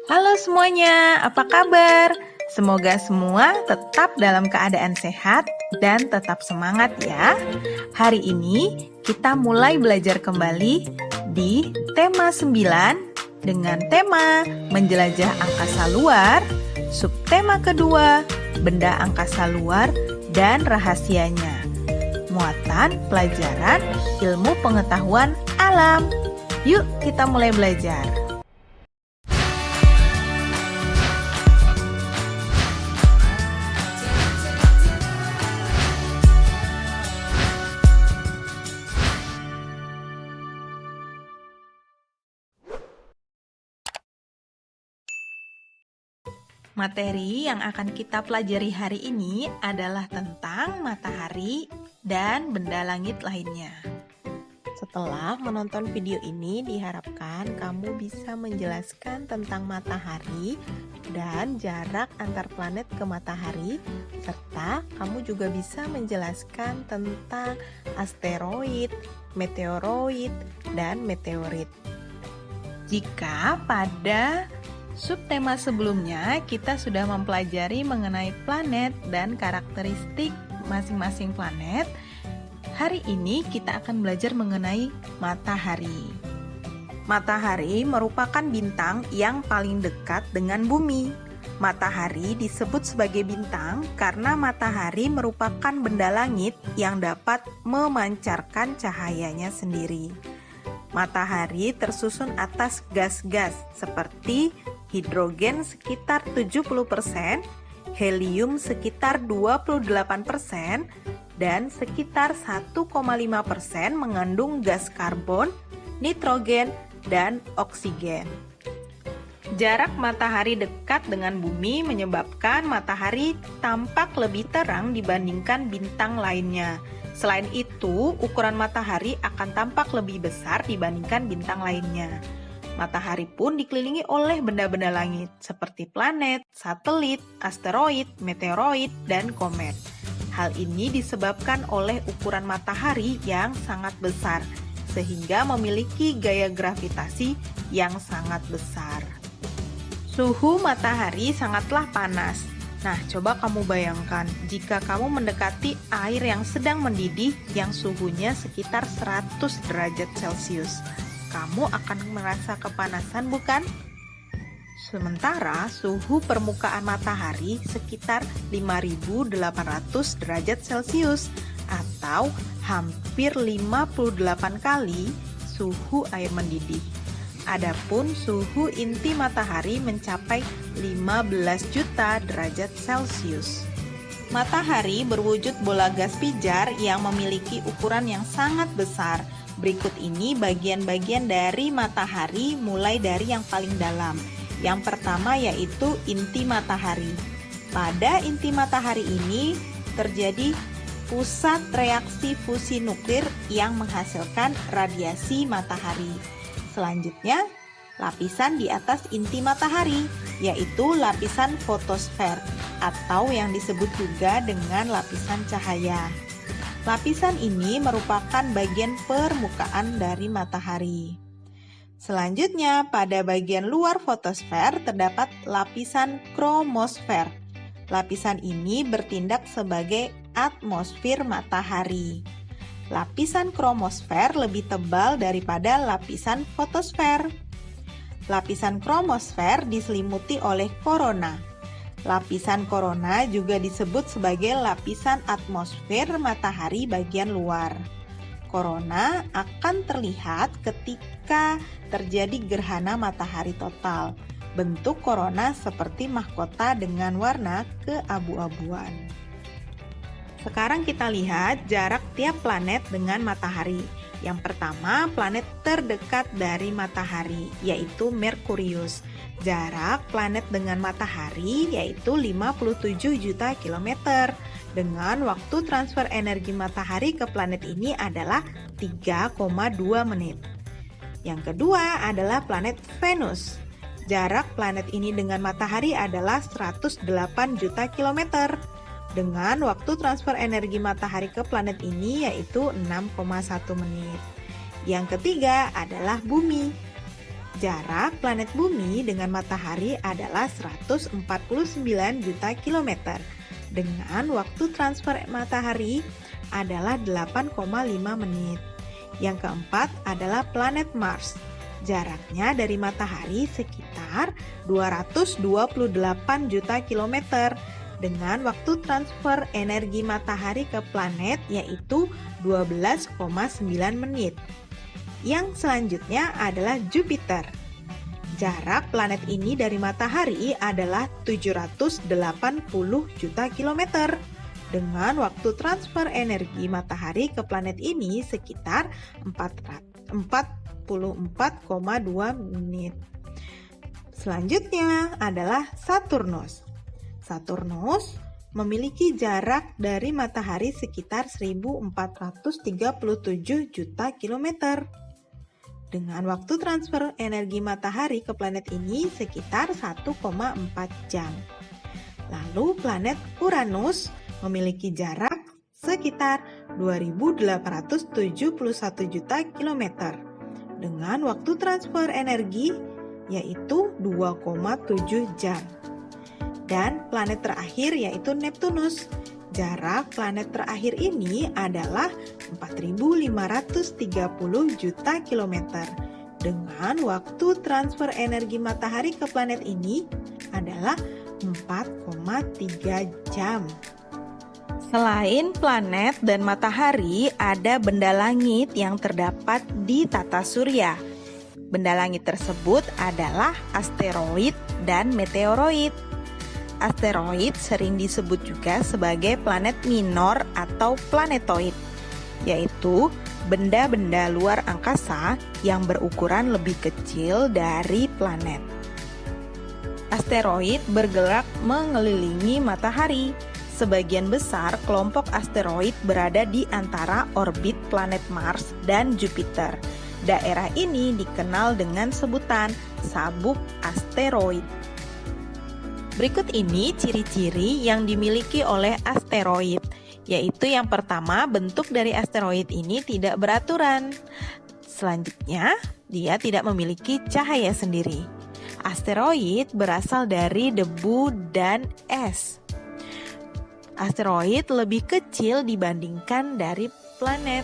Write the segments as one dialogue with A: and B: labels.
A: Halo semuanya, apa kabar? Semoga semua tetap dalam keadaan sehat dan tetap semangat ya. Hari ini kita mulai belajar kembali di tema 9 dengan tema menjelajah angkasa luar, subtema kedua, benda angkasa luar dan rahasianya. Muatan pelajaran ilmu pengetahuan alam. Yuk kita mulai belajar. Materi yang akan kita pelajari hari ini adalah tentang matahari dan benda langit lainnya. Setelah menonton video ini, diharapkan kamu bisa menjelaskan tentang matahari dan jarak antar planet ke matahari, serta kamu juga bisa menjelaskan tentang asteroid, meteoroid, dan meteorit. Jika pada subtema sebelumnya kita sudah mempelajari mengenai planet dan karakteristik masing-masing planet, hari ini kita akan belajar mengenai matahari. Matahari merupakan bintang yang paling dekat dengan bumi. Matahari disebut sebagai bintang karena matahari merupakan benda langit yang dapat memancarkan cahayanya sendiri. Matahari tersusun atas gas-gas seperti hidrogen sekitar 70%, helium sekitar 28%, dan sekitar 1,5% mengandung gas karbon, nitrogen, dan oksigen. Jarak matahari dekat dengan bumi menyebabkan matahari tampak lebih terang dibandingkan bintang lainnya. Selain itu, ukuran matahari akan tampak lebih besar dibandingkan bintang lainnya. Matahari pun dikelilingi oleh benda-benda langit seperti planet, satelit, asteroid, meteoroid, dan komet. Hal ini disebabkan oleh ukuran matahari yang sangat besar, sehingga memiliki gaya gravitasi yang sangat besar. Suhu matahari sangatlah panas. Nah, coba kamu bayangkan jika kamu mendekati air yang sedang mendidih yang suhunya sekitar 100 derajat Celcius. Kamu akan merasa kepanasan, bukan? Sementara suhu permukaan matahari sekitar 5.800 derajat Celcius atau hampir 58 kali suhu air mendidih. Adapun suhu inti matahari mencapai 15 juta derajat Celcius. Matahari berwujud bola gas pijar yang memiliki ukuran yang sangat besar. Berikut ini bagian-bagian dari matahari mulai dari yang paling dalam. Yang pertama yaitu inti matahari. Pada inti matahari ini terjadi pusat reaksi fusi nuklir yang menghasilkan radiasi matahari. Selanjutnya, lapisan di atas inti matahari, yaitu lapisan fotosfer atau yang disebut juga dengan lapisan cahaya. Lapisan ini merupakan bagian permukaan dari matahari. Selanjutnya, pada bagian luar fotosfer terdapat lapisan kromosfer. Lapisan ini bertindak sebagai atmosfer matahari. Lapisan kromosfer lebih tebal daripada lapisan fotosfer. Lapisan kromosfer diselimuti oleh korona. Lapisan korona juga disebut sebagai lapisan atmosfer matahari bagian luar. Korona akan terlihat ketika terjadi gerhana matahari total. Bentuk korona seperti mahkota dengan warna keabu-abuan. Sekarang kita lihat jarak tiap planet dengan matahari. Yang pertama, planet terdekat dari matahari, yaitu Merkurius. Jarak planet dengan matahari yaitu 57 juta kilometer. Dengan waktu transfer energi matahari ke planet ini adalah 3,2 menit. Yang kedua adalah planet Venus. Jarak planet ini dengan matahari adalah 108 juta kilometer. Dengan waktu transfer energi matahari ke planet ini yaitu 6,1 menit. Yang ketiga adalah bumi. Jarak planet Bumi dengan matahari adalah 149 juta kilometer. Dengan waktu transfer matahari adalah 8,5 menit. Yang keempat adalah planet Mars. Jaraknya dari matahari sekitar 228 juta kilometer. Dengan waktu transfer energi matahari ke planet yaitu 12,9 menit. Yang selanjutnya adalah Jupiter. Jarak planet ini dari matahari adalah 780 juta kilometer. Dengan waktu transfer energi matahari ke planet ini sekitar 44,2 menit. Selanjutnya adalah Saturnus. Saturnus memiliki jarak dari matahari sekitar 1437 juta kilometer. Dengan waktu transfer energi matahari ke planet ini sekitar 1,4 jam. Lalu planet Uranus memiliki jarak sekitar 2871 juta kilometer. Dengan waktu transfer energi yaitu 2,7 jam. Dan planet terakhir yaitu Neptunus. Jarak planet terakhir ini adalah 4.530 juta kilometer. Dengan waktu transfer energi matahari ke planet ini adalah 4,3 jam. Selain planet dan matahari, ada benda langit yang terdapat di tata surya. Benda langit tersebut adalah asteroid dan meteoroid. Asteroid sering disebut juga sebagai planet minor atau planetoid, yaitu benda-benda luar angkasa yang berukuran lebih kecil dari planet. Asteroid bergerak mengelilingi matahari. Sebagian besar kelompok asteroid berada di antara orbit planet Mars dan Jupiter. Daerah ini dikenal dengan sebutan sabuk asteroid. Berikut ini ciri-ciri yang dimiliki oleh asteroid, yaitu yang pertama, bentuk dari asteroid ini tidak beraturan. Selanjutnya, dia tidak memiliki cahaya sendiri. Asteroid berasal dari debu dan es. Asteroid lebih kecil dibandingkan dari planet.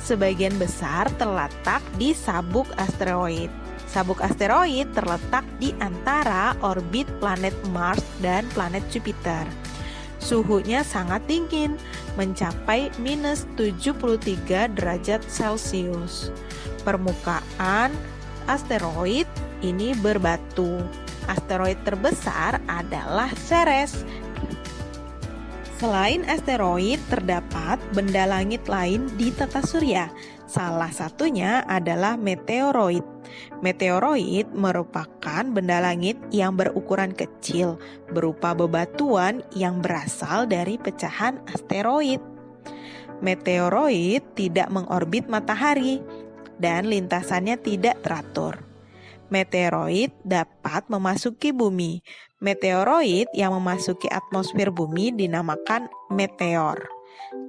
A: Sebagian besar terletak di sabuk asteroid. Sabuk asteroid terletak di antara orbit planet Mars dan planet Jupiter. Suhunya sangat dingin, mencapai minus 73 derajat Celcius. Permukaan asteroid ini berbatu. Asteroid terbesar adalah Ceres. Selain asteroid, terdapat benda langit lain di tata surya. Salah satunya adalah meteoroid. Meteoroid merupakan benda langit yang berukuran kecil, berupa bebatuan yang berasal dari pecahan asteroid. Meteoroid tidak mengorbit matahari dan lintasannya tidak teratur. Meteoroid dapat memasuki bumi. Meteoroid yang memasuki atmosfer bumi dinamakan meteor.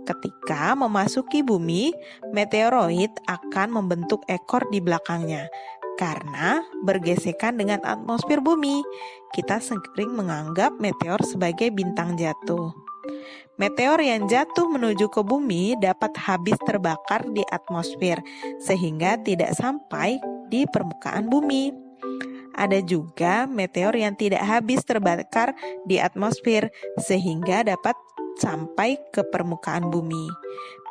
A: Ketika memasuki bumi, meteoroid akan membentuk ekor di belakangnya. Karena bergesekan dengan atmosfer bumi, kita sering menganggap meteor sebagai bintang jatuh. Meteor yang jatuh menuju ke bumi dapat habis terbakar di atmosfer, sehingga tidak sampai di permukaan bumi. Ada juga meteor yang tidak habis terbakar di atmosfer, sehingga dapat sampai ke permukaan bumi.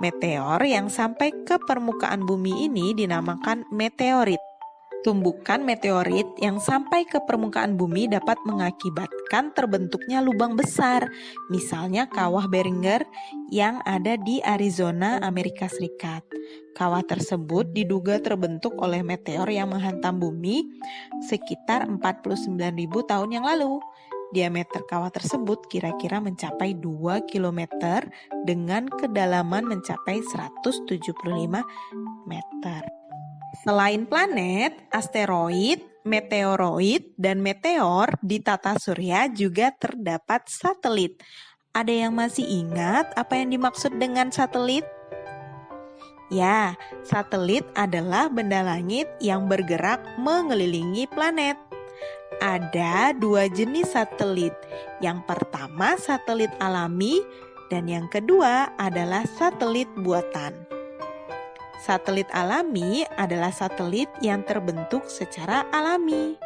A: Meteor yang sampai ke permukaan bumi ini dinamakan meteorit. Tumbukan meteorit yang sampai ke permukaan bumi dapat mengakibatkan terbentuknya lubang besar, misalnya kawah Beringer yang ada di Arizona, Amerika Serikat. Kawah tersebut diduga terbentuk oleh meteor yang menghantam bumi sekitar 49.000 tahun yang lalu. Diameter kawah tersebut kira-kira mencapai 2 km dengan kedalaman mencapai 175 meter. Selain planet, asteroid, meteoroid, dan meteor di tata surya juga terdapat satelit. Ada yang masih ingat apa yang dimaksud dengan satelit? Ya, satelit adalah benda langit yang bergerak mengelilingi planet. Ada dua jenis satelit. Yang pertama satelit alami dan yang kedua adalah satelit buatan. Satelit alami adalah satelit yang terbentuk secara alami.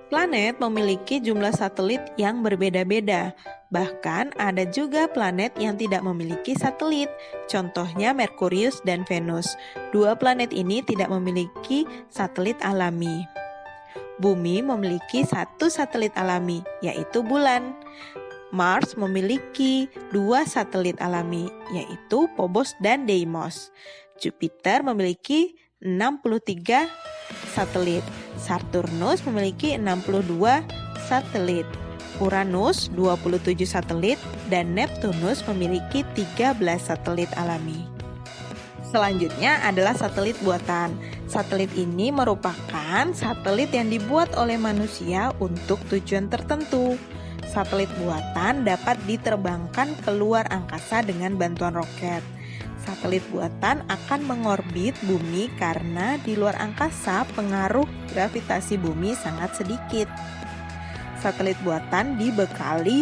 A: Planet memiliki jumlah satelit yang berbeda-beda. Bahkan ada juga planet yang tidak memiliki satelit. Contohnya Merkurius dan Venus. Dua planet ini tidak memiliki satelit alami. Bumi memiliki satu satelit alami, yaitu bulan. Mars memiliki dua satelit alami, yaitu Phobos dan Deimos. Jupiter memiliki 63 satelit. Saturnus memiliki 62 satelit. Uranus 27 satelit dan Neptunus memiliki 13 satelit alami. Selanjutnya adalah satelit buatan. Satelit ini merupakan satelit yang dibuat oleh manusia untuk tujuan tertentu. Satelit buatan dapat diterbangkan ke luar angkasa dengan bantuan roket. Satelit buatan akan mengorbit bumi karena di luar angkasa pengaruh gravitasi bumi sangat sedikit. Satelit buatan dibekali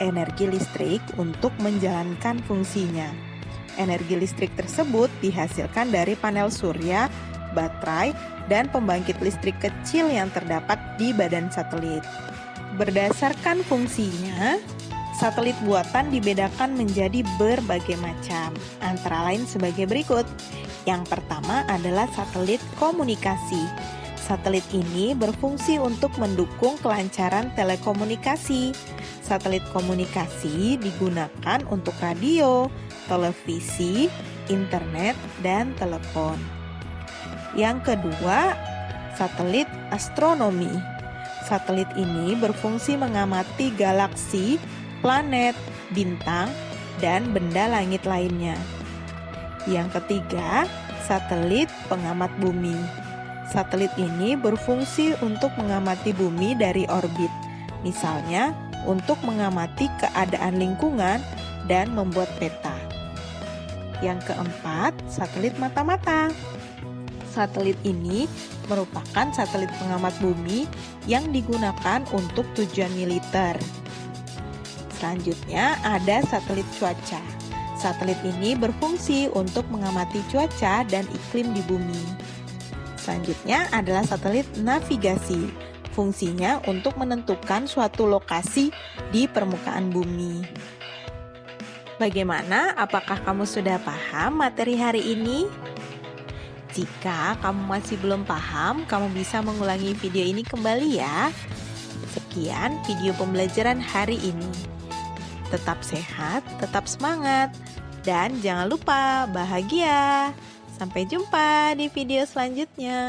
A: energi listrik untuk menjalankan fungsinya. Energi listrik tersebut dihasilkan dari panel surya, baterai, dan pembangkit listrik kecil yang terdapat di badan satelit. Berdasarkan fungsinya, satelit buatan dibedakan menjadi berbagai macam, antara lain sebagai berikut. Yang pertama adalah satelit komunikasi. Satelit ini berfungsi untuk mendukung kelancaran telekomunikasi. Satelit komunikasi digunakan untuk radio, televisi, internet, dan telepon. Yang kedua, satelit astronomi. Satelit ini berfungsi mengamati galaksi, planet, bintang, dan benda langit lainnya. Yang ketiga, satelit pengamat bumi. Satelit ini berfungsi untuk mengamati bumi dari orbit, misalnya untuk mengamati keadaan lingkungan dan membuat peta. Yang keempat, satelit mata-mata. Satelit ini merupakan satelit pengamat bumi yang digunakan untuk tujuan militer. Selanjutnya ada satelit cuaca. Satelit ini berfungsi untuk mengamati cuaca dan iklim di bumi. Selanjutnya adalah satelit navigasi. Fungsinya untuk menentukan suatu lokasi di permukaan bumi. Bagaimana? Apakah kamu sudah paham materi hari ini? Jika kamu masih belum paham, kamu bisa mengulangi video ini kembali ya. Sekian video pembelajaran hari ini. Tetap sehat, tetap semangat, dan jangan lupa bahagia. Sampai jumpa di video selanjutnya.